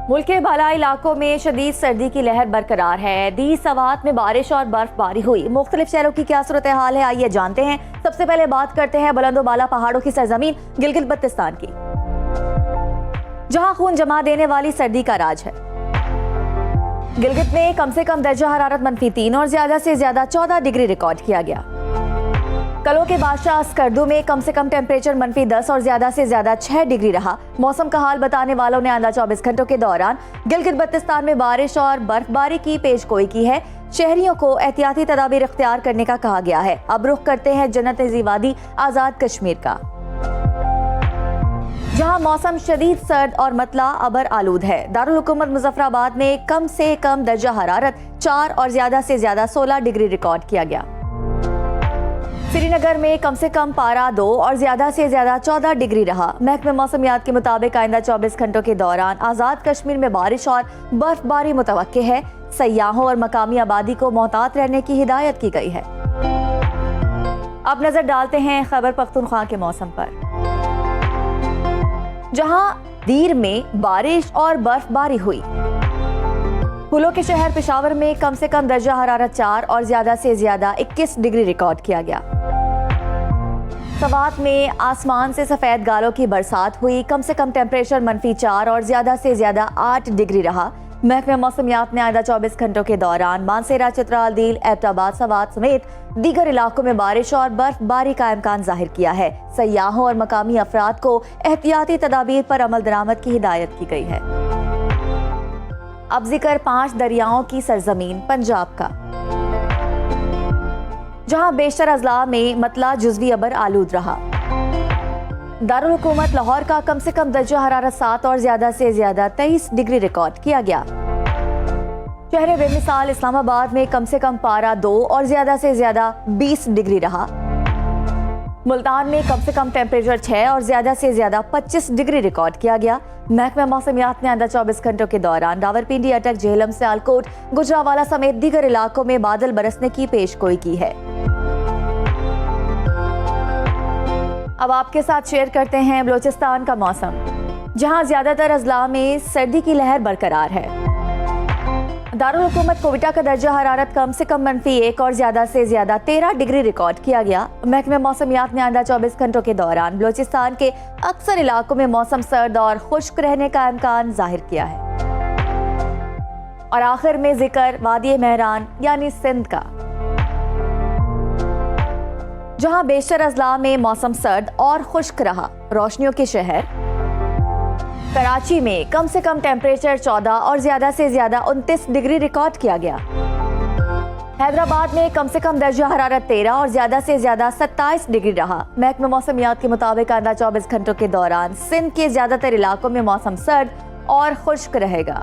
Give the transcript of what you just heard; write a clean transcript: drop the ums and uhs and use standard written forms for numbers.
मुल्क के बालाई इलाकों में शदीद सर्दी की लहर बरकरार है। 20 सवात में बारिश और बर्फबारी हुई। मुख्तलिफ शहरों की क्या सूरत हाल है, आइए जानते हैं। सबसे पहले बात करते हैं बुलंदोबाला पहाड़ों की सरजमीन गिलगित बल्तिस्तान की, जहां खून जमा देने वाली सर्दी का राज है। गिलगित में कम से कम दर्जा हरारत -3 और ज्यादा से ज्यादा 14 डिग्री रिकॉर्ड किया गया। कलों के बादशाह स्कर्दू में कम से कम टेम्परेचर -10 और ज्यादा से ज्यादा 6 डिग्री रहा। मौसम का हाल बताने वालों ने आइंदा 24 घंटों के दौरान गिलगित बल्तिस्तान में बारिश और बर्फबारी की पेशगोई की है। शहरियों को एहतियाती तदाबीर इख्तियार करने का कहा गया है। अब रुख करते हैं जन्नत-ए वादी आजाद कश्मीर का, जहां मौसम शदीद सर्द और मतला अबर आलूद है। दारुल हुकूमत मुजफ्फराबाद में कम से कम दर्जा हरारत 4 और ज्यादा से ज्यादा 16 डिग्री रिकॉर्ड किया गया। श्रीनगर में कम से कम पारा 2 और ज्यादा से ज्यादा 14 डिग्री रहा। महकमे मौसमियात के मुताबिक आइंदा 24 घंटों के दौरान आजाद कश्मीर में बारिश और बर्फबारी मुतवक्के है। सयाहों और मकामी आबादी को मोहतात रहने की हिदायत की गई है। अब नजर डालते हैं खैबर पख्तूनख्वा के मौसम पर, जहां दीर में बारिश और बर्फबारी हुई। फूलों के शहर पेशावर में कम से कम दर्जा हरारत 4 और ज्यादा से ज्यादा 21 डिग्री रिकॉर्ड किया गया। सवात में आसमान से सफेद गालों की बरसात हुई। कम से कम टेम्परेचर -4 और ज्यादा से ज्यादा 8 डिग्री रहा। महकमे मौसमियात ने आइंदा 24 घंटों के दौरान मानसेरा, चित्राल, दील, एबटाबाद, सवात समेत दीगर इलाकों में बारिश और बर्फबारी का इम्कान जाहिर किया है। सयाहों और मकामी अफराद को एहतियाती तदाबीर पर अमल दरामद की हिदायत की गई है। अब जिक्र 5 दरियाओं की सरजमीन पंजाब का, जहां बेशतर अजला में मतला जुज़वी अबर आलूद रहा। दारुल हुकूमत लाहौर का कम से कम दर्जा हरारत 7 और ज्यादा से ज्यादा 23 डिग्री रिकॉर्ड किया गया। शहर बेमिसाल इस्लामाबाद में कम से कम पारा 2 और ज्यादा से ज्यादा 20 डिग्री रहा। मुल्तान में कम से कम टेम्परेचर 6 और ज्यादा से ज्यादा 25 डिग्री रिकॉर्ड किया गया। महकमा मौसमियात ने आइंदा 24 घंटों के दौरान रावलपिंडी, अटक, झेलम, सियालकोट, गुजरावाला समेत दीगर इलाकों में बादल बरसने की पेशगोई की है। अब आपके साथ शेयर करते हैं बलोचिस्तान का मौसम, जहां ज्यादातर अजला में सर्दी की लहर बरकरार है। दारुल हुकूमत कोविटा का दर्जा हरारत कम से कम -1 और ज्यादा से ज्यादा 13 डिग्री रिकॉर्ड किया गया। महकमे मौसमियात ने आइंदा 24 घंटों के दौरान बलोचिस्तान के अक्सर इलाकों में मौसम सर्द और खुश्क रहने का इम्कान जाहिर किया है। और आखिर में जिक्र वादी मेहरान यानी सिंध का, जहां बेशतर अजला में मौसम सर्द और खुश्क रहा। रोशनियों के शहर कराची में कम से कम टेम्परेचर 14 और ज्यादा से ज्यादा 29 डिग्री रिकॉर्ड किया गया। हैदराबाद में कम से कम दर्जा हरारत 13 और ज्यादा से ज्यादा 27 डिग्री रहा। महकमे मौसमियात के मुताबिक आइंदा 24 घंटों के दौरान सिंध के ज्यादातर इलाकों में मौसम सर्द और खुश्क रहेगा।